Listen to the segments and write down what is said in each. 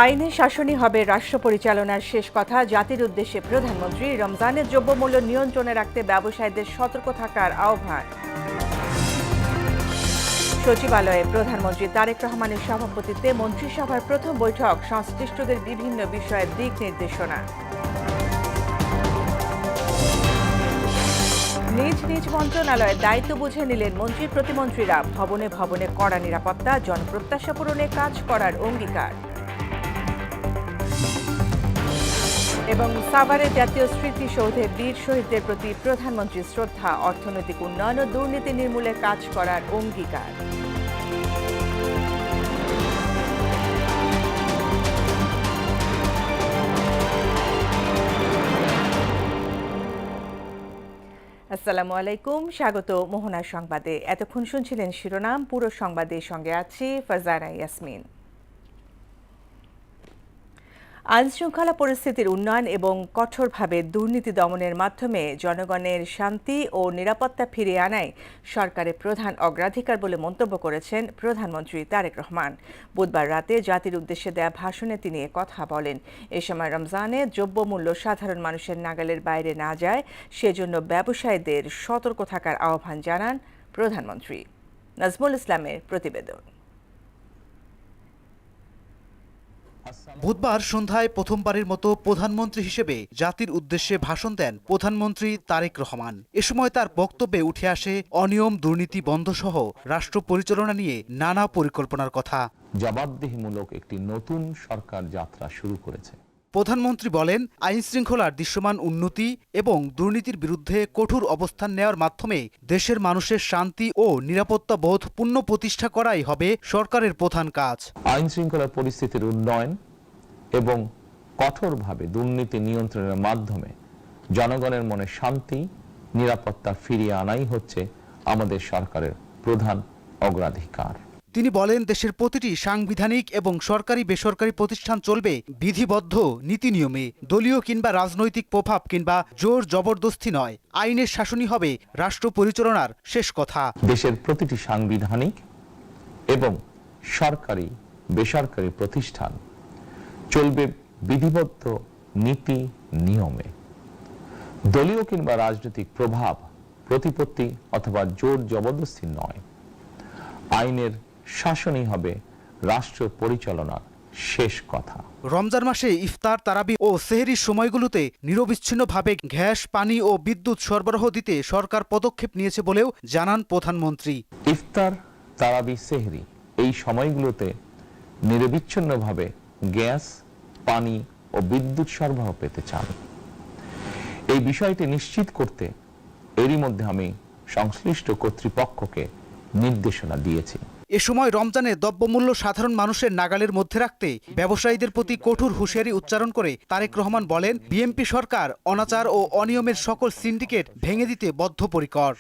আইনে শাসনই হবে রাষ্ট্র পরিচালনার শেষ কথা। জাতির উদ্দেশ্যে প্রধানমন্ত্রী। রমজানের দ্রব্যমূল্য নিয়ন্ত্রণে রাখতে ব্যবসায়ীদের সতর্ক থাকার আহ্বান। সচিবালয়ে প্রধানমন্ত্রী তারেক রহমানের সভাপতিত্বে মন্ত্রিসভার প্রথম বৈঠক। সংশ্লিষ্টদের বিভিন্ন বিষয়ে দিক নির্দেশনা। নিজ নিজ মন্ত্রণালয়ের দায়িত্ব বুঝে নিলেন মন্ত্রী প্রতিমন্ত্রীরা। ভবনে ভবনে কড়া নিরাপত্তা, জনপ্রত্যাশা পূরণে কাজ করার অঙ্গীকার। এবং সাভারে জাতীয় স্মৃতিসৌধে বীর শহীদদের প্রতি প্রধানমন্ত্রীর শ্রদ্ধা। অর্থনৈতিক উন্নয়ন ও দুর্নীতি নির্মূলে কাজ করার অঙ্গীকার। আসসালামু আলাইকুম, স্বাগত মোহনা সংবাদে। এতক্ষণ শুনছিলেন শিরোনাম, পুরো সংবাদের সঙ্গে আছি ফারজানা ইয়াসমিন। আইনশৃঙ্খলা পরিস্থিতির উন্নয়ন এবং কঠোরভাবে দুর্নীতি দমনের মাধ্যমে জনগণের শান্তি ও নিরাপত্তা ফিরিয়ে আনাই সরকারের প্রধান অগ্রাধিকার বলে মন্তব্য করেছেন প্রধানমন্ত্রী তারেক রহমান। বুধবার রাতে জাতির উদ্দেশ্যে দেয়া ভাষণে তিনি কথা বলেন। এ সময় রমজানে দ্রব্যমূল্য সাধারণ মানুষের নাগালের বাইরে না যায় সেজন্য ব্যবসায়ীদের সতর্ক থাকার আহ্বান জানান প্রধানমন্ত্রী। নাজমুল ইসলামের প্রতিবেদন। বুধবার সন্ধ্যায় প্রথমবারের মতো প্রধানমন্ত্রী হিসেবে জাতির উদ্দেশ্যে ভাষণ দেন প্রধানমন্ত্রী তারেক রহমান। এ সময় তার বক্তব্যে উঠে আসে অনিয়ম দুর্নীতি বন্ধ সহ রাষ্ট্র পরিচালনা নিয়ে নানা পরিকল্পনার কথা। জবাবদিহিমূলক একটি নতুন সরকার যাত্রা শুরু করেছে। প্রধানমন্ত্রী বলেন, আইন শৃঙ্খলার দৃশ্যমান উন্নতি এবং দুর্নীতির বিরুদ্ধে কঠোর অবস্থান নেওয়ার মাধ্যমে দেশের মানুষের শান্তি ও নিরাপত্তা বোধ পুনঃপ্রতিষ্ঠা করাই হবে সরকারের প্রধান কাজ। আইন শৃঙ্খলার পরিস্থিতির উন্নয়ন এবং কঠোরভাবে দুর্নীতি নিয়ন্ত্রণের মাধ্যমে জনগণের মনে শান্তি নিরাপত্তা ফিরিয়ে আনাই হচ্ছে আমাদের সরকারের প্রধান অগ্রাধিকার। তিনি বলেন, দেশের প্রতিটি সাংবিধানিক এবং সরকারি বেসরকারি প্রতিষ্ঠান চলবে বিধিবদ্ধ নীতি নিয়মে। দলীয় কিংবা রাজনৈতিক প্রভাব কিংবা জোর জবরদস্তি নয়। আইনের শাসনই হবে রাষ্ট্র পরিচালনার শেষ কথা। দেশের প্রতিটি সাংবিধানিক এবং সরকারি বেসরকারি প্রতিষ্ঠান চলবে বিধিবদ্ধ নীতি নিয়মে। দলীয় কিংবা রাজনৈতিক প্রভাব প্রতিপত্তি অথবা জোর জবরদস্তি নয়। আইনের শাসনই হবে রাষ্ট্র পরিচালনার শেষ কথা। রমজান মাসে ইফতার, তারাবি ও সেহরির সময়গুলোতে নিরবিচ্ছিন্নভাবে গ্যাস, পানি ও বিদ্যুৎ সরবরাহ দিতে সরকার পদক্ষেপ নিয়েছে বলেও জানান প্রধানমন্ত্রী। ইফতার, তারাবি, সেহরি এই সময়গুলোতে নিরবিচ্ছিন্নভাবে গ্যাস, পানি ও বিদ্যুৎ সরবরাহ পেতে চান। এই বিষয়টি নিশ্চিত করতে এরই মধ্যে আমি সংশ্লিষ্ট কর্তৃপক্ষকে নির্দেশনা দিয়েছি। এ সময় রমজানে দ্রব্যমূল্য সাধারণ মানুষের নাগালের মধ্যে রাখতে ব্যবসায়ীদের প্রতি কঠোর হুঁশিয়ারি উচ্চারণ করে তারেক রহমান বলেন, বিএনপি সরকার অনাচার ও অনিয়মের সকল সিন্ডিকেট ভেঙে দিতে বদ্ধপরিকর।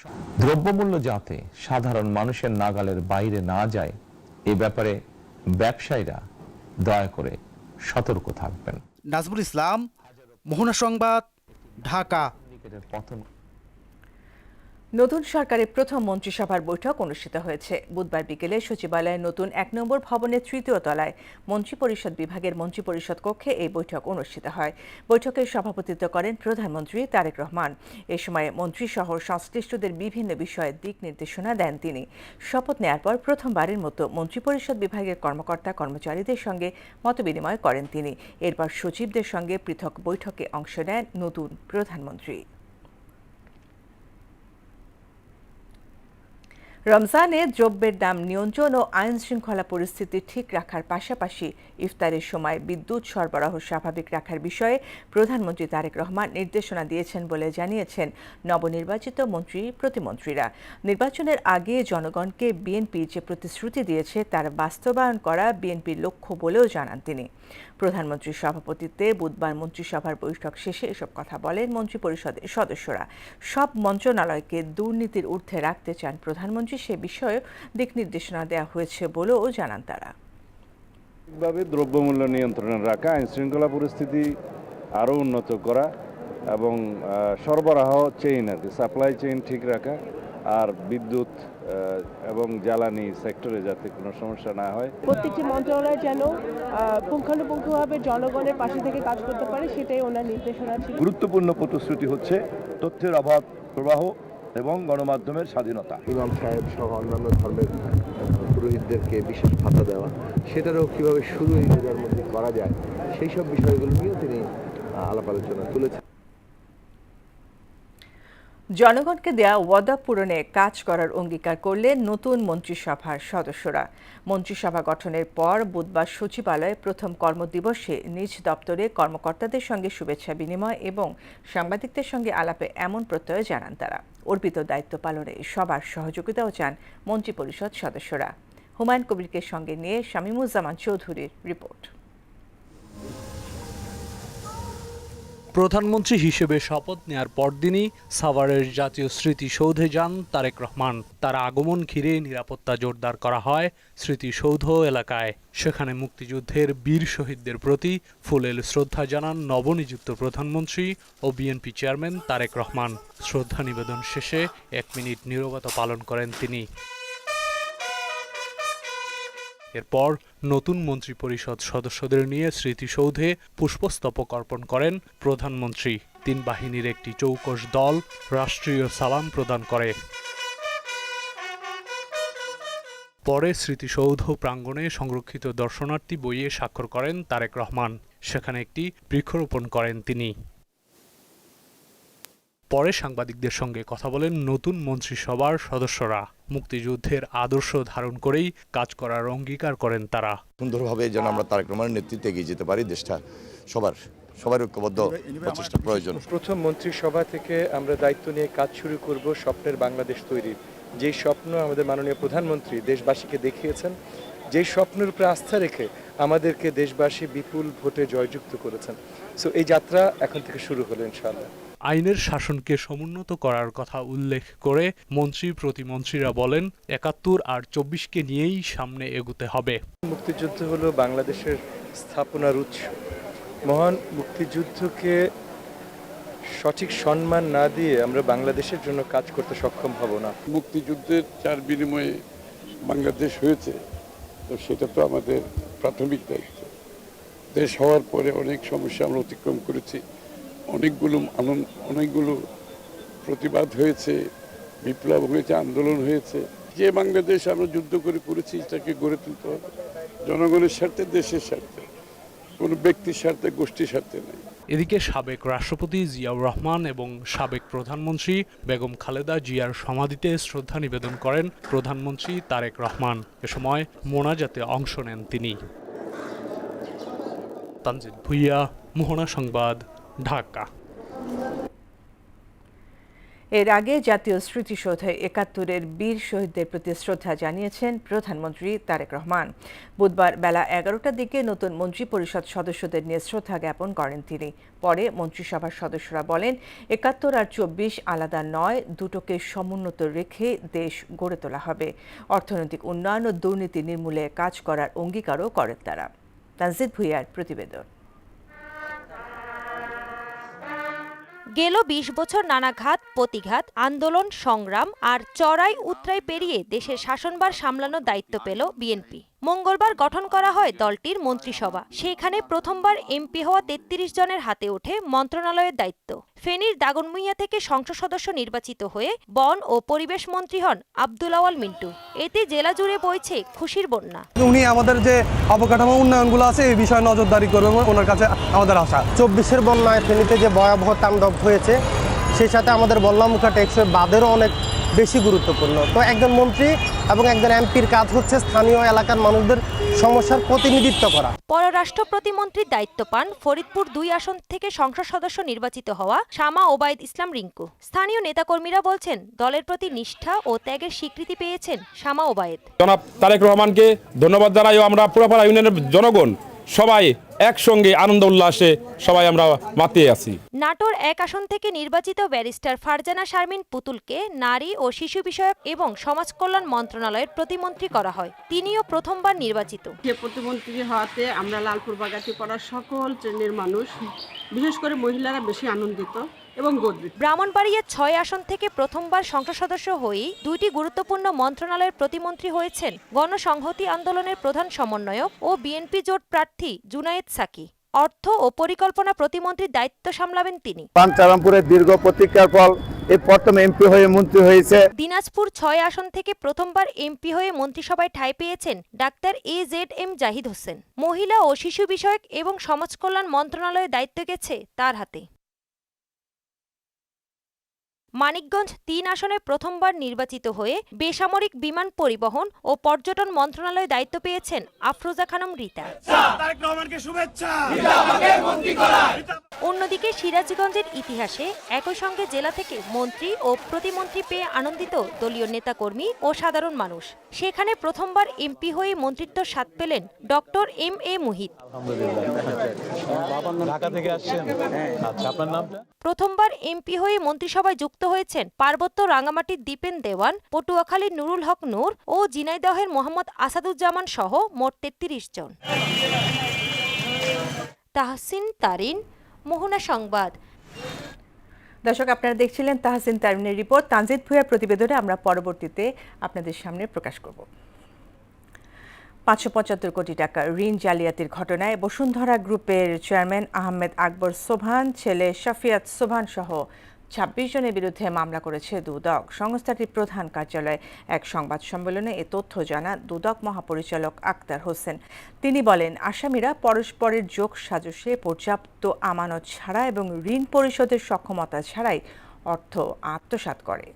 দ্রব্যমূল্য যাতে সাধারণ মানুষের নাগালের বাইরে না যায় এ ব্যাপারে ব্যবসায়ীরা দয়া করে সতর্ক থাকবেন। নাজমুল ইসলাম, মোহনা সংবাদ, ঢাকা। নতুন সরকারের প্রথম মন্ত্রিসভার বৈঠক অনুষ্ঠিত হয়েছে। বুধবার বিকেলে সচিবালয়ের নতুন ১ নম্বর ভবনের ৩য় তলায় মন্ত্রিপরিষদ বিভাগের মন্ত্রিপরিষদ কক্ষে এই বৈঠক অনুষ্ঠিত হয়। বৈঠকে সভাপতিত্ব করেন প্রধানমন্ত্রী তারেক রহমান। এ সময় মন্ত্রীসহ সংশ্লিষ্টদের বিভিন্ন বিষয়ে দিক নির্দেশনা দেন তিনি। শপথ নেয়ার পর প্রথমবারের মতো মন্ত্রিপরিষদ বিভাগের কর্মকর্তা কর্মচারীদের সঙ্গে মতবিনিময় করেন তিনি। এরপর সচিবদের সঙ্গে পৃথক বৈঠকে অংশ নেন নতুন প্রধানমন্ত্রী। রমজানে দ্রব্যের দাম নিয়ন্ত্রণ ও আইন শৃঙ্খলা পরিস্থিতি ঠিক রাখার পাশাপাশি ইফতারের সময় বিদ্যুৎ সরবরাহ স্বাভাবিক রাখার বিষয়ে প্রধানমন্ত্রী তারেক রহমান নির্দেশনা দিয়েছেন বলে জানিয়েছেন নবনির্বাচিত মন্ত্রী প্রতিমন্ত্রীরা। নির্বাচনের আগে জনগণকে বিএনপি যে প্রতিশ্রুতি দিয়েছে তার বাস্তবায়ন করা বিএনপির লক্ষ্য বলেও জানান তিনি। প্রধানমন্ত্রীর সভাপতিত্বে বুধবার মন্ত্রিসভার বৈঠক শেষে এসব কথা বলেন মন্ত্রিপরিষদের সদস্যরা। সব মন্ত্রণালয়কে দুর্নীতির ঊর্ধ্বে রাখতে চান প্রধানমন্ত্রী। সে বিষয়ে দিক নির্দেশনা দেওয়া হয়েছে বলেও জানান তারা। দ্রব্যমূল্য নিয়ন্ত্রণে রাখা, আইন শৃঙ্খলা পরিস্থিতি আরও উন্নত করা এবং সরবরাহ চেইন আর কি সাপ্লাই চেইন ঠিক রাখা আর বিদ্যুৎ এবং জ্বালানি সেক্টরে যাতে কোনো সমস্যা না হয়। প্রত্যেকটি মন্ত্রণালয় যেন পুঙ্খানুপুঙ্খভাবে জনগণের পাশে থেকে কাজ করতে পারে, সেটাই ওনার নির্দেশনা ছিল। গুরুত্বপূর্ণ প্রতিশ্রুতি হচ্ছে তথ্যের অবাধ প্রবাহ এবং গণমাধ্যমের স্বাধীনতা। ইমাম সাহেব সহ অন্যান্য ধর্মের পুরোহিতদেরকে বিশেষ ভাতা দেওয়া, সেটারও কীভাবে শুরু রোজার মধ্যে করা যায় সেই সব বিষয়গুলো নিয়েও তিনি আলাপ আলোচনা তুলেছেন। জনগণকে দেয়া ওয়াদা পূরণে কাজ করার অঙ্গীকার করলেন নতুন মন্ত্রিসভার সদস্যরা। মন্ত্রিসভা গঠনের পর বুধবার সচিবালয়ে প্রথম কর্মদিবসে নিজ দপ্তরে কর্মকর্তাদের সঙ্গে শুভেচ্ছা বিনিময় এবং সাংবাদিকদের সঙ্গে আলাপে এমন প্রত্যয় জানান তারা। অর্পিত দায়িত্ব পালনে সবার সহযোগিতাও চান মন্ত্রিপরিষদ সদস্যরা। হুমায়ুন কবিরকে সঙ্গে নিয়ে শামীমুজ্জামান চৌধুরীর রিপোর্ট। প্রধানমন্ত্রী হিসেবে শপথ নেয়ার পরদিনই সাভারের জাতীয় স্মৃতিসৌধে যান তারেক রহমান। তার আগমন ঘিরে নিরাপত্তা জোরদার করা হয় স্মৃতিসৌধ এলাকায়। সেখানে মুক্তিযুদ্ধের বীর শহীদদের প্রতি ফুলেল শ্রদ্ধা জানান নবনিযুক্ত প্রধানমন্ত্রী ও বিএনপি চেয়ারম্যান তারেক রহমান। শ্রদ্ধা নিবেদন শেষে 1 মিনিট নীরবতা পালন করেন তিনি। এরপর নতুন মন্ত্রিপরিষদ সদস্যদের নিয়ে স্মৃতিসৌধে পুষ্পস্তবক অর্পণ করেন প্রধানমন্ত্রী। 3 বাহিনীর একটি চৌকস দল রাষ্ট্রীয় সালাম প্রদান করে। পরে স্মৃতিসৌধ প্রাঙ্গণে সংরক্ষিত দর্শনার্থী বইয়ে স্বাক্ষর করেন তারেক রহমান। সেখানে একটি বৃক্ষরোপণ করেন তিনি। পরে সাংবাদিকদের সঙ্গে কথা বলেন নতুন মন্ত্রিসভার সদস্যরা। মুক্তিযুদ্ধের আদর্শ ধারণ করেই কাজ করার অঙ্গীকার করেন তারা। সুন্দরভাবে যেন আমরা তারেক রহমানের নেতৃত্বে এগিয়ে যেতে পারি, দেশটা সবার ঐক্যবদ্ধ প্রচেষ্টা প্রয়োজন। প্রথম মন্ত্রিসভা থেকে আমরা দায়িত্ব নিয়ে কাজ শুরু করব স্বপ্নের বাংলাদেশ তৈরির। যেই স্বপ্ন আমাদের মাননীয় প্রধানমন্ত্রী দেশবাসীকে দেখিয়েছেন, যেই স্বপ্নের উপরে আস্থা রেখে আমাদেরকে দেশবাসী বিপুল ভোটে জয়যুক্ত করেছেন। সো এই যাত্রা এখন থেকে শুরু হলো ইনশাআল্লাহ। আইনের শাসনকে সমুন্নত করার কথা উল্লেখ করে মন্ত্রী প্রতিমন্ত্রীরা বলেন ৭১ আর ২৪কে নিয়েই সামনে এগোতে হবে। মুক্তিযুদ্ধ হলো বাংলাদেশের স্থাপনার উৎস। মহান মুক্তিযুদ্ধকে সঠিক সম্মান না দিয়ে আমরা বাংলাদেশের জন্য কাজ করতে সক্ষম হব না। মুক্তিযুদ্ধের যার বিনিময়ে বাংলাদেশ হয়েছে, তো সেটা তো আমাদের প্রাথমিক দায়িত্ব। দেশ হওয়ার পরে অনেক সমস্যা আমরা অতিক্রম করেছি, অনেকগুলো প্রতিবাদ হয়েছে, বিপ্লব হয়েছে, আন্দোলন হয়েছে। যে বাংলাদেশ আমরা যুদ্ধ করে করেছি, এটাকে গড়ে তুলতে হবে জনগণের স্বার্থে, দেশের স্বার্থে, কোনো ব্যক্তির স্বার্থে, গোষ্ঠীর স্বার্থে নয়। এদিকে সাবেক রাষ্ট্রপতি জিয়াউর রহমান এবং সাবেক প্রধানমন্ত্রী বেগম খালেদা জিয়ার সমাধিতে শ্রদ্ধা নিবেদন করেন প্রধানমন্ত্রী তারেক রহমান। এ সময় মোনাজাতে অংশ নেন তিনি। তানজিদ ভুইয়া, মোহনা সংবাদ, ঢাকা। এর আগে জাতীয় স্মৃতিসৌধে ৭১-এর বীর শহীদদের প্রতি শ্রদ্ধা জানিয়েছেন প্রধানমন্ত্রী তারেক রহমান। বুধবার বেলা ১১টার দিকে নতুন মন্ত্রিপরিষদ সদস্যদের নিয়ে শ্রদ্ধা জ্ঞাপন করেন তিনি। পরে মন্ত্রিসভার সদস্যরা বলেন ৭১ আর ২৪ আলাদা নয়, দুটোকে সমুন্নত রেখে দেশ গড়ে তোলা হবে। অর্থনৈতিক উন্নয়ন ও দুর্নীতি নির্মূলে কাজ করার অঙ্গীকারও করেন তারা। তানজিদ ভুইয়ার প্রতিবেদন। গেল ২০ বছর নানা ঘাত প্রতিঘাত, আন্দোলন, সংগ্রাম আর চড়াই উতরাই পেরিয়ে দেশের শাসনভার সামলানোর দায়িত্ব পেল বিএনপি। মঙ্গলবার গঠন করা হয় দলটির মন্ত্রিসভা। সেখানে প্রথমবার এমপি হওয়া ৩৩ জনের হাতে ওঠে মন্ত্রণালয়ের দায়িত্ব। ফেনীর দাগনভূঞা থেকে সংসদ সদস্য নির্বাচিত হয়ে বন ও পরিবেশ মন্ত্রী হন আব্দুল আওয়াল মিন্টু। এতে জেলা জুড়ে বইছে খুশির বন্যা। উনি আমাদের যে অবকাঠামো উন্নয়নগুলো আছে এই বিষয়ে নজরদারি করবেন, ওনার কাছে আমাদের আশা। ২৪-এর বন্যায় ফেনীতে যে ভয়াবহ তাণ্ডব হয়েছে, সেই সাথে আমাদের বল্লামুখা টেকসই বাঁধেরও অনেক বেশি গুরুত্বপূর্ণ। তো একজন মন্ত্রী এবং একজন এমপির কাজ হচ্ছে স্থানীয় এলাকার মানুষদের সমস্যার প্রতিনিধিত্ব করা। পররাষ্ট্র প্রতিমন্ত্রীর দায়িত্ব পান ফরিদপুর ২ আসন থেকে সংসদ সদস্য নির্বাচিত হওয়া শামা ওবায়দ ইসলাম রিঙ্কু। স্থানীয় নেতাকর্মীরা বলছেন দলের প্রতি নিষ্ঠা ও ত্যাগের স্বীকৃতি পেয়েছেন শামা ওবায়দ। জনাব তারেক রহমানকে ধন্যবাদ জানাই। আমরা পুরাপাড়া ইউনিয়নের জনগণ সবাই একসঙ্গে আনন্দ উল্লাসে সবাই আমরা মাতিয়ে আছি। নাটোর 1 আসন থেকে নির্বাচিত ব্যারিস্টার ফারজানা শারমিন পুতুলকে নারী ও শিশু বিষয়ক এবং সমাজ কল্যাণ মন্ত্রণালয়ের প্রতিমন্ত্রী করা হয়। তিনিও প্রথমবার নির্বাচিত। প্রতিমন্ত্রী হওয়াতে আমরা লালপুর বাগাতি পাড়ার সকল শ্রেণীর মানুষ, বিশেষ করে মহিলারা বেশি আনন্দিত এবং গর্বিত। ব্রাহ্মণবাড়িয়া 6 আসন থেকে প্রথমবার সংসদ সদস্য হয়েই 2টি গুরুত্বপূর্ণ মন্ত্রণালয়ের প্রতিমন্ত্রী হয়েছেন গণসংহতি আন্দোলনের প্রধান সমন্বয়ক ও বিএনপি জোট প্রার্থী জুনায়েদ সাকি। অর্থ ও পরিকল্পনা প্রতিমন্ত্রীর দায়িত্ব সামলাবেন তিনি। পাঞ্চারামপুরের দীর্ঘ প্রতীক্ষার ফল এই প্রথম এমপি হয়ে মন্ত্রী হয়েছে। দিনাজপুর 6 আসন থেকে প্রথমবার এমপি হয়ে মন্ত্রিসভায় ঠাঁই পেয়েছেন ডাক্তার AZM জাহিদ হোসেন। মহিলা ও শিশু বিষয়ক এবং সমাজ কল্যাণ মন্ত্রণালয়ের দায়িত্ব গেছে তার হাতে। মানিকগঞ্জ 3 আসনে প্রথমবার নির্বাচিত হয়ে বেসামরিক বিমান পরিবহন ও পর্যটন মন্ত্রণালয়ে দায়িত্ব পেয়েছেন আফরোজা খানম রীতা। অন্যদিকে সিরাজগঞ্জের ইতিহাসে একই সঙ্গে জেলা থেকে মন্ত্রী ও প্রতিমন্ত্রী পেয়ে আনন্দিত দলীয় নেতাকর্মী ও সাধারণ মানুষ। সেখানে প্রথমবার এমপি হয়ে মন্ত্রিত্ব স্বাদ পেলেন ডক্টর MA মুহিত। প্রথমবার এমপি হয়ে মন্ত্রিসভায় যুক্ত হয়েছেন পার্বত্য রাঙামাটির দীপেন দেওয়ান, পটুয়াখালীর নুরুল হক নূর ও ঝিনাইদহের মোহাম্মদ আসাদুজ্জামান সহ মোট 33 জন। তাহসিন তারিন, মোহনা সংবাদ। দর্শক, আপনারা দেখছিলেন তাহসিন তারিনের রিপোর্ট। তানজিদ ভুঁইয়ার প্রতিবেদনে আমরা পরবর্তীতে আপনাদের সামনে প্রকাশ করব। 575 কোটি টাকা ঋণ জালিয়াতির ঘটনায় বসুন্ধরা গ্রুপের চেয়ারম্যান আহমেদ আকবর সোবহান, ছেলে শাফিয়াত সোবহান সহ 26 জনের বিরুদ্ধে মামলা করেছে দুদক। সংস্থাটির প্রধান কার্যালয়ে এক সংবাদ সম্মেলনে এ তথ্য জানান দুদক মহাপরিচালক আক্তার হোসেন। তিনি বলেন, আসামিরা পরস্পরের যোগ সাজশে পর্যাপ্ত আমানত ছাড়া এবং ঋণ পরিশোধের সক্ষমতা ছাড়াই অর্থ আত্মসাৎ করে।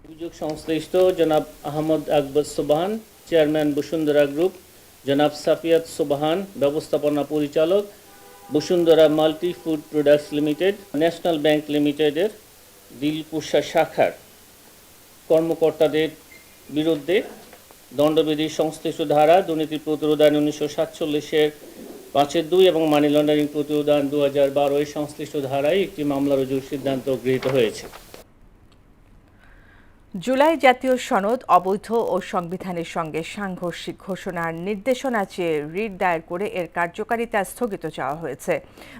অভিযোগ সংশ্লিষ্ট জনাব আহমদ আকবর সোবহান, চেয়ারম্যান বসুন্ধরা গ্রুপ, জনাব সাফিয়াত সোবহান, ব্যবস্থাপনা পরিচালক, Bashundhara multi food products limited, national bank লিমিটেডের দিলকুশা শাখার কর্মকর্তাদের বিরুদ্ধে দণ্ডবিধির সংশ্লিষ্ট ধারা, দুর্নীতি প্রতিরোধ আইন 1947-এর 5(2) এবং মানি লন্ডারিং প্রতিরোধ আইন 2012 এর সংশ্লিষ্ট ধারায় একটি মামলা রুজুর সিদ্ধান্ত গৃহীত হয়েছে। জুলাই জাতীয় সনদ অবৈধ ও সংবিধানের সঙ্গে সাংঘর্ষিক ঘোষণার নির্দেশনা চেয়ে রিট দায়ের করে এর কার্যকারিতা স্থগিত চাওয়া হয়েছে।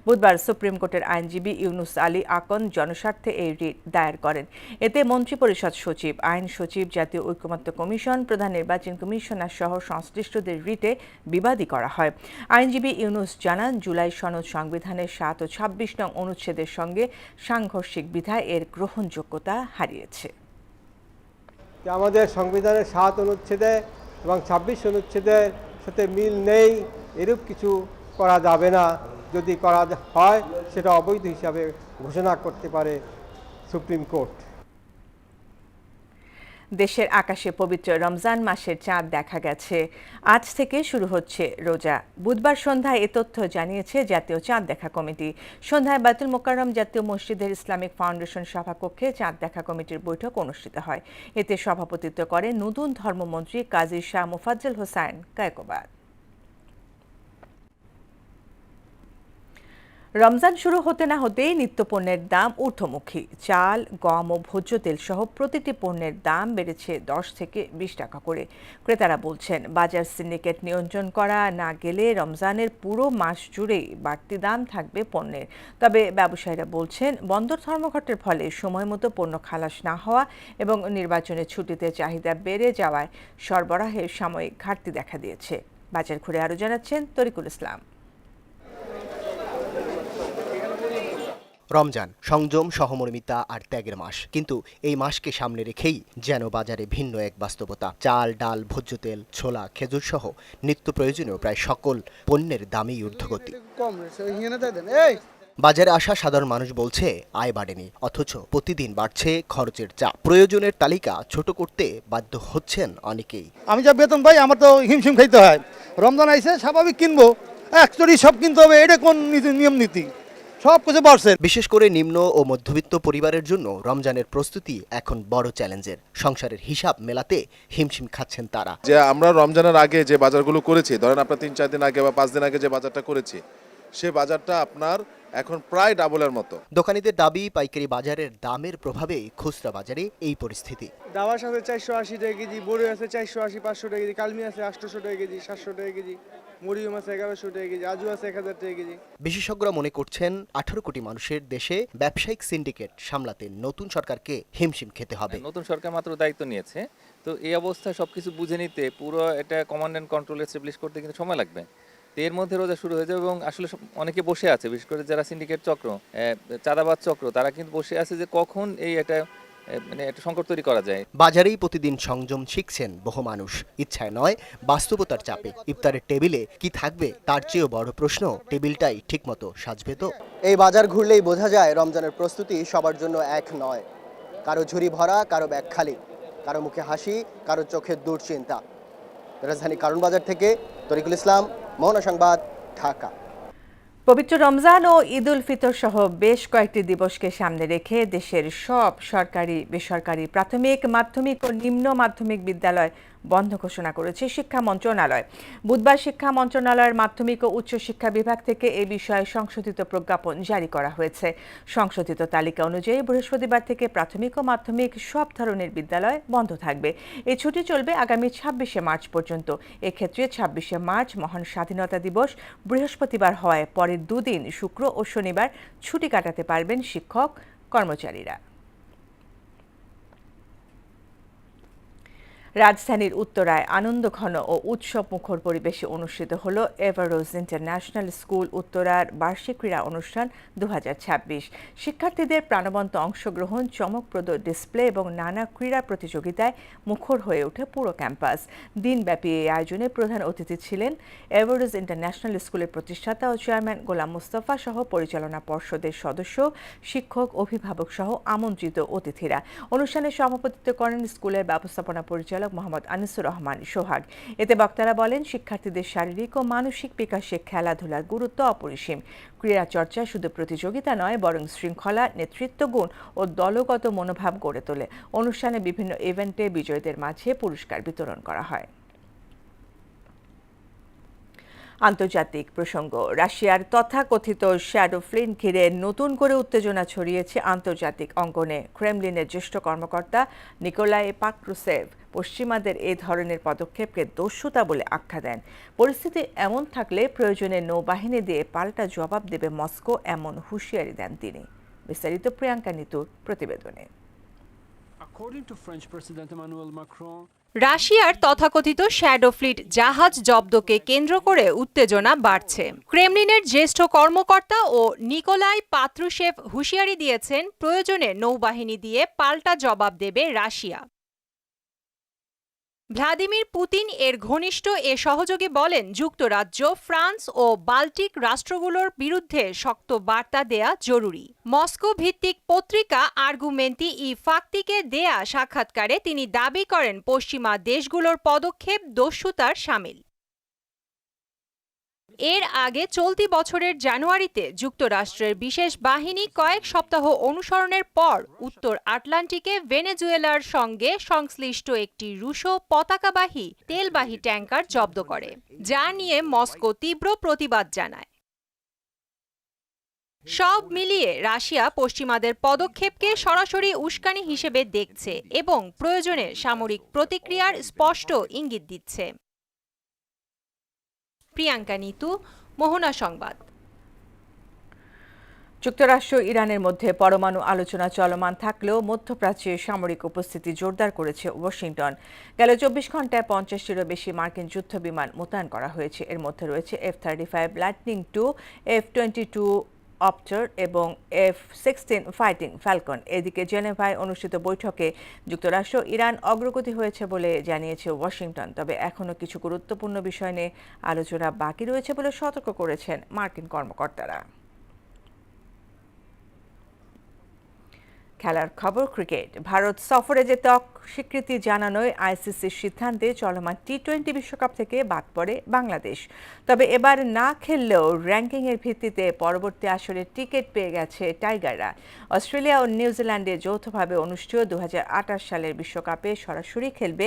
বুধবার সুপ্রিম কোর্টের আইনজীবী ইউনুস আলী আকন জনস্বার্থে এই রিট দায়ের করেন। এতে মন্ত্রিপরিষদ সচিব, আইন সচিব, জাতীয় ঐকমত্য কমিশন, প্রধান নির্বাচন কমিশনার সহ সংশ্লিষ্টদের রিটে বিবাদী করা হয়। আইনজীবী ইউনুস জানান, জুলাই সনদ সংবিধানের 7 ও 26 নং অনুচ্ছেদের সঙ্গে সাংঘর্ষিক বিধায় এর গ্রহণযোগ্যতা হারিয়েছে। আমাদের সংবিধানের 7 অনুচ্ছেদে এবং 26 অনুচ্ছেদের সাথে মিল নেই, এরূপ কিছু করা যাবে না। যদি করা হয় সেটা অবৈধ হিসাবে ঘোষণা করতে পারে সুপ্রিম কোর্ট। দেশের আকাশে পবিত্র রমজান মাসের চাঁদ দেখা গেছে। আজ থেকে শুরু হচ্ছে রোজা। বুধবার সন্ধ্যায় এ তথ্য জানিয়েছে জাতীয় চাঁদ দেখা কমিটি। সন্ধ্যায় বায়তুল মোকাররম জাতীয় মসজিদের ইসলামিক ফাউন্ডেশন সভাকক্ষে চাঁদ দেখা কমিটির বৈঠক অনুষ্ঠিত হয়। এতে সভাপতিত্ব করেন নতুন ধর্মমন্ত্রী কাজী শাহ মোফাজ্জল হোসাইন কায়কোবাদ। রমজান শুরু হতে না হতেই নিত্যপণ্যের দাম ঊর্ধ্বমুখী। চাল, গম ও ভোজ্য তেল সহ প্রতিটি পণ্যের দাম বেড়েছে 10 থেকে 20 টাকা করে। ক্রেতারা বলছেন, বাজার সিন্ডিকেট নিয়ন্ত্রণ করা না গেলে রমজানের পুরো মাস জুড়েই বাড়তি দাম থাকবে পণ্যের। তবে ব্যবসায়ীরা বলছেন, বন্দর ধর্মঘটের ফলে সময়মতো পণ্য খালাস না হওয়া এবং নির্বাচনের ছুটিতে চাহিদা বেড়ে যাওয়ায় সরবরাহের সাময়িক ঘাটতি দেখা দিয়েছে। বাজার ঘুরে আরও জানাচ্ছেন তরিকুল ইসলাম। রমজান সংযম, সহমর্মিতা আর ত্যাগের মাস, কিন্তু এই মাসকে সামনে রেখেই যেন বাজারে ভিন্ন এক বাস্তবতা। চাল, ডাল, ভোজ্য তেল, ছোলা, খেজুর সহ নিত্য প্রয়োজনীয় প্রায় সকল পণ্যের দামই ঊর্ধ্বগতি। বাজারে আসা সাধারণ মানুষ বলছে, আয় বাড়েনি, অথচ প্রতিদিন বাড়ছে খরচের চাপ। প্রয়োজনের তালিকা ছোট করতে বাধ্য হচ্ছেন অনেকেই। আমি যা বেতন পাই আমার তো হিমশিম খাইতে হয়। রমজান আইসে স্বাভাবিক কিনবো, একচুয়ালি সব কিনতে হবে, এটা কোন নিয়ম নীতি? সব কিছু বাড়ছে। বিশেষ করে নিম্ন ও মধ্যবিত্ত পরিবারের জন্য রমজানের প্রস্তুতি এখন বড় চ্যালেঞ্জের। সংসারের হিসাব মেলাতে হিমশিম খাচ্ছেন তারা। যে আমরা রমজানের আগে যে বাজারগুলো করেছি, ধরেন আপনার 3-4 দিন আগে বা 5 দিন আগে যে বাজারটা করেছি, সে বাজারটা আপনার এখন প্রায় ডাবলের মতো। দোকানীদের দাবি, পাইকারি বাজারের দামের প্রভাবে খুচরা বাজারে এই পরিস্থিতি। দাওয়ার সাথে 480 টাকা কেজি, বড়ি আছে 480, 500 টাকা কেজি, কালমি আছে 800 টাকা কেজি, 700 টাকা কেজি, মরিয়ম আছে 1100 টাকা কেজি, আজু আছে 1000 টাকা কেজি। বিশেষজ্ঞরা মনে করছেন 18 কোটি মানুষের দেশে ব্যবসায়িক সিন্ডিকেট সামলাতে নতুন সরকারকে হিমশিম খেতে হবে। নতুন সরকার মাত্র দায়িত্ব নিয়েছে, তো এই অবস্থায় সবকিছু বুঝে নিতে, পুরো এটা কমান্ড অ্যান্ড কন্ট্রোল এস্টাবলিশ করতে কিন্তু সময় লাগবে। এর মধ্যে রোজা শুরু হয়ে যাবে এবং আসলে অনেকে বসে আছে, বিশেষ করে যারা সিন্ডিকেট চক্র, চাঁদাবাজ চক্র, তারা কিন্তু বসে আছে যে কখন এটা সংকট তৈরি করা যায়। বাজারেই প্রতিদিন সংযম শিখছেন বহু মানুষ, ইচ্ছায় নয় বাস্তবতার চাপে। ইফতারের টেবিলে কি থাকবে তার চেয়েও বড় প্রশ্ন, টেবিলটাই ঠিকমতো সাজবে তো? এই বাজার ঘুরলেই বোঝা যায় রমজানের প্রস্তুতি সবার জন্য এক নয়। কারো ঝুড়ি ভরা, কারো ব্যাগ খালি, কারো মুখে হাসি, কারো চোখে দুশ্চিন্তা। রাজধানী কারণ বাজার থেকে তরিকুল ইসলাম, মোহনা সংবাদ, ঢাকা। পবিত্র রমজান ও ঈদ উল ফিতর সহ বেশ কয়েকটি দিবসকে সামনে রেখে দেশের সব সরকারি, বেসরকারি প্রাথমিক, মাধ্যমিক ও নিম্ন মাধ্যমিক বিদ্যালয় বন্ধ ঘোষণা করেছে শিক্ষা মন্ত্রণালয়। বুধবার শিক্ষা মন্ত্রণালয়ের মাধ্যমিক ও উচ্চ শিক্ষা বিভাগ থেকে এ বিষয়ে সংশোধিত প্রজ্ঞাপন জারি করা হয়েছে। সংশোধিত তালিকা অনুযায়ী বৃহস্পতিবার থেকে প্রাথমিক ও মাধ্যমিক সব ধরনের বিদ্যালয় বন্ধ থাকবে। এই ছুটি চলবে আগামী 26শে মার্চ পর্যন্ত। এক্ষেত্রে 26শে মার্চ মহান স্বাধীনতা দিবস বৃহস্পতিবার হওয়ায় পরের দুদিন শুক্র ও শনিবার ছুটি কাটাতে পারবেন শিক্ষক কর্মচারীরা। রাজধানীর উত্তরায় আনন্দঘন ও উৎসবমুখর পরিবেশে অনুষ্ঠিত হল এভারোজ ইন্টারন্যাশনাল স্কুল উত্তরার বার্ষিক ক্রীড়া অনুষ্ঠান 2026। শিক্ষার্থীদের প্রাণবন্ত অংশগ্রহণ, চমকপ্রদ ডিসপ্লে এবং নানা ক্রীড়া প্রতিযোগিতায় মুখর হয়ে ওঠে পুরো ক্যাম্পাস। দিনব্যাপী এই আয়োজনে প্রধান অতিথি ছিলেন এভারোজ ইন্টারন্যাশনাল স্কুলের প্রতিষ্ঠাতা ও চেয়ারম্যান গোলাম মুস্তফা সহ পরিচালনা পর্ষদের সদস্য, শিক্ষক, অভিভাবক সহ আমন্ত্রিত অতিথিরা। অনুষ্ঠানে সভাপতিত্ব করেন স্কুলের ব্যবস্থাপনা পরিচালক মোহাম্মদ আনিসুর রহমান সোহাগ। এতে বক্তারা বলেন, শিক্ষার্থীদের শারীরিক ও মানসিক বিকাশে খেলাধুলার গুরুত্ব অপরিসীম। ক্রীড়া চর্চা শুধু প্রতিযোগিতা নয়, বরং শৃঙ্খলা, নেতৃত্বগুণ ও দলগত মনোভাব গড়ে তোলে। অনুষ্ঠানে বিভিন্ন ইভেন্টে বিজয়ীদের মাঝে পুরস্কার বিতরণ করা হয়। আন্তর্জাতিক প্রসঙ্গ, রাশিয়ার তথাকথিত শ্যাডো ফ্লিন ঘিরে নতুন করে উত্তেজনা ছড়িয়েছে আন্তর্জাতিক অঙ্গনে। ক্রেমলিনের জ্যেষ্ঠ কর্মকর্তা নিকোলাই পাট্রুসেভ পশ্চিমাদের এই ধরনের পদক্ষেপকে দস্যুতা বলে আখ্যা দেন। পরিস্থিতি এমন থাকলে প্রয়োজনে নৌবাহিনী দিয়ে পাল্টা জবাব দেবে মস্কো, এমন হুঁশিয়ারি দেন তিনি। বিস্তারিত প্রিয়াঙ্কা নিতুর প্রতিবেদনে। রাশিয়ার তথাকথিত শ্যাডো ফ্লিট জাহাজ জব্দকে কেন্দ্র করে উত্তেজনা বাড়ছে। ক্রেমলিনের জ্যেষ্ঠ কর্মকর্তা ও নিকোলাই পাত্রুশেভ হুঁশিয়ারি দিয়েছেন, প্রয়োজনে নৌবাহিনী দিয়ে পাল্টা জবাব দেবে রাশিয়া। ভ্লাদিমির পুতিন এর ঘনিষ্ঠ এ সহযোগী বলেন, যুক্তরাজ্য, ফ্রান্স ও বাল্টিক রাষ্ট্রগুলোর বিরুদ্ধে শক্ত বার্তা দেয়া জরুরি। মস্কো ভিত্তিক পত্রিকা আর্গুমেন্টি ই ফাক্তিকে দেয়া সাক্ষাৎকারে তিনি দাবি করেন, পশ্চিমা দেশগুলোর পদক্ষেপ দস্যুতার শামিল। এর আগে চলতি বছরের জানুয়ারিতে যুক্তরাষ্ট্রের বিশেষ বাহিনী কয়েক সপ্তাহ অনুসরণের পর উত্তর আটলান্টিকে ভেনেজুয়েলার সঙ্গে সংশ্লিষ্ট একটি রুশো পতাকাবাহী তেলবাহী ট্যাঙ্কার জব্দ করে, যা নিয়ে মস্কো তীব্র প্রতিবাদ জানায়। সব মিলিয়ে রাশিয়া পশ্চিমাদের পদক্ষেপকে সরাসরি উস্কানি হিসেবে দেখছে এবং প্রয়োজনে সামরিক প্রতিক্রিয়ার স্পষ্ট ইঙ্গিত দিচ্ছে। প্রিয়াঙ্কা নিতু, মোহনা সংবাদ। যুক্তরাষ্ট্র ইরানের মধ্যে পরমাণু আলোচনা চলমান থাকলেও মধ্যপ্রাচ্যে সামরিক উপস্থিতি জোরদার করেছে ওয়াশিংটন। গেল 24 ঘন্টায় 50টিরও বেশি মার্কিন যুদ্ধবিমান মোতায়েন করা হয়েছে। এর মধ্যে রয়েছে F-35 লাইটনিং II, F-22 অপটার এবং F-16 ফাইটিং ফ্যালকন। এদিকে জেনেভায় অনুষ্ঠিত বৈঠকে যুক্তরাষ্ট্র ইরান অগ্রগতি হয়েছে বলে জানিয়েছে ওয়াশিংটন। তবে এখনও কিছু গুরুত্বপূর্ণ বিষয় নিয়ে আলোচনা বাকি রয়েছে বলে সতর্ক করেছেন মার্কিন কর্মকর্তারা। খেলার খবর, ক্রিকেট। ভারত সফরে যেতে স্বীকৃতি জানানোয় আইসিসির সিদ্ধান্তে চলমান টি-20 বিশ্বকাপ থেকে বাদ পড়ে বাংলাদেশ। তবে এবার না খেললেও র্যাঙ্কিংয়ের ভিত্তিতে পরবর্তী আসরে টিকিট পেয়ে গেছে টাইগাররা। অস্ট্রেলিয়া ও নিউজিল্যান্ডে যৌথভাবে অনুষ্ঠেয় 2028 সালের বিশ্বকাপে সরাসরি খেলবে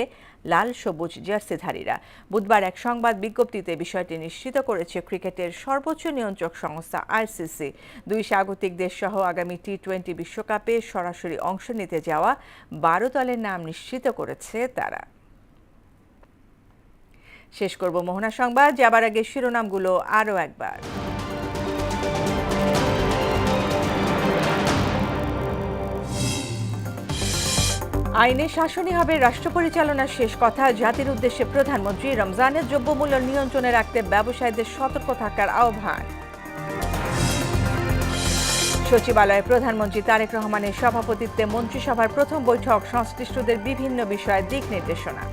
লাল সবুজ জার্সিধারীরা। বুধবার এক সংবাদ বিজ্ঞপ্তিতে বিষয়টি নিশ্চিত করেছে ক্রিকেটের সর্বোচ্চ নিয়ন্ত্রক সংস্থা আইসিসি। 2 স্বাগতিক দেশসহ আগামী টি-20 বিশ্বকাপে সরাসরি অংশ নিতে যাওয়া 12 দলের নাম নিশ্চিত করেছে তারা। শেষ করব মোহনা সংবাদ, যাবার আগে শিরোনামগুলো আরও একবার। আইনে শাসনই হবে রাষ্ট্র পরিচালনার শেষ কথা, জাতির উদ্দেশ্যে প্রধানমন্ত্রী। রমজানের দ্রব্যমূল্য নিয়ন্ত্রণে রাখতে ব্যবসায়ীদের সতর্ক থাকার আহ্বান। সচিবালয়ে প্রধানমন্ত্রী তারেক রহমানের সভাপতিত্বে মন্ত্রিসভার প্রথম বৈঠক, সংশ্লিষ্টদের বিভিন্ন বিষয়ে দিক নির্দেশনা।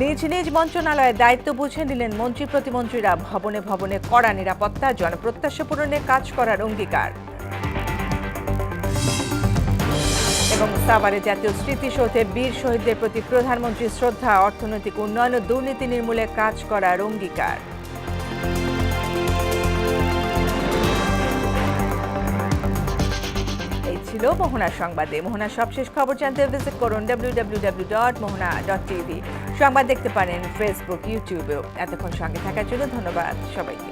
নিজ নিজ মন্ত্রণালয়ের দায়িত্ব বুঝে নিলেন মন্ত্রী প্রতিমন্ত্রীরা। ভবনে ভবনে কড়া নিরাপত্তা, জনপ্রত্যাশা পূরণে কাজ করার অঙ্গীকার। এবং সাভারে জাতীয় স্মৃতিসৌধে বীর শহীদদের প্রতি প্রধানমন্ত্রীর শ্রদ্ধা, অর্থনৈতিক উন্নয়ন ও দুর্নীতি নির্মূলে কাজ করার অঙ্গীকার। এই ছিল মোহনা সংবাদে। মোহনা সবশেষ খবর জানতে ভিজিট করুন www.mohana.tv। সংবাদ দেখতে পারেন ফেসবুক, ইউটিউবেও। এতক্ষণ সঙ্গে থাকার জন্য ধন্যবাদ সবাইকে।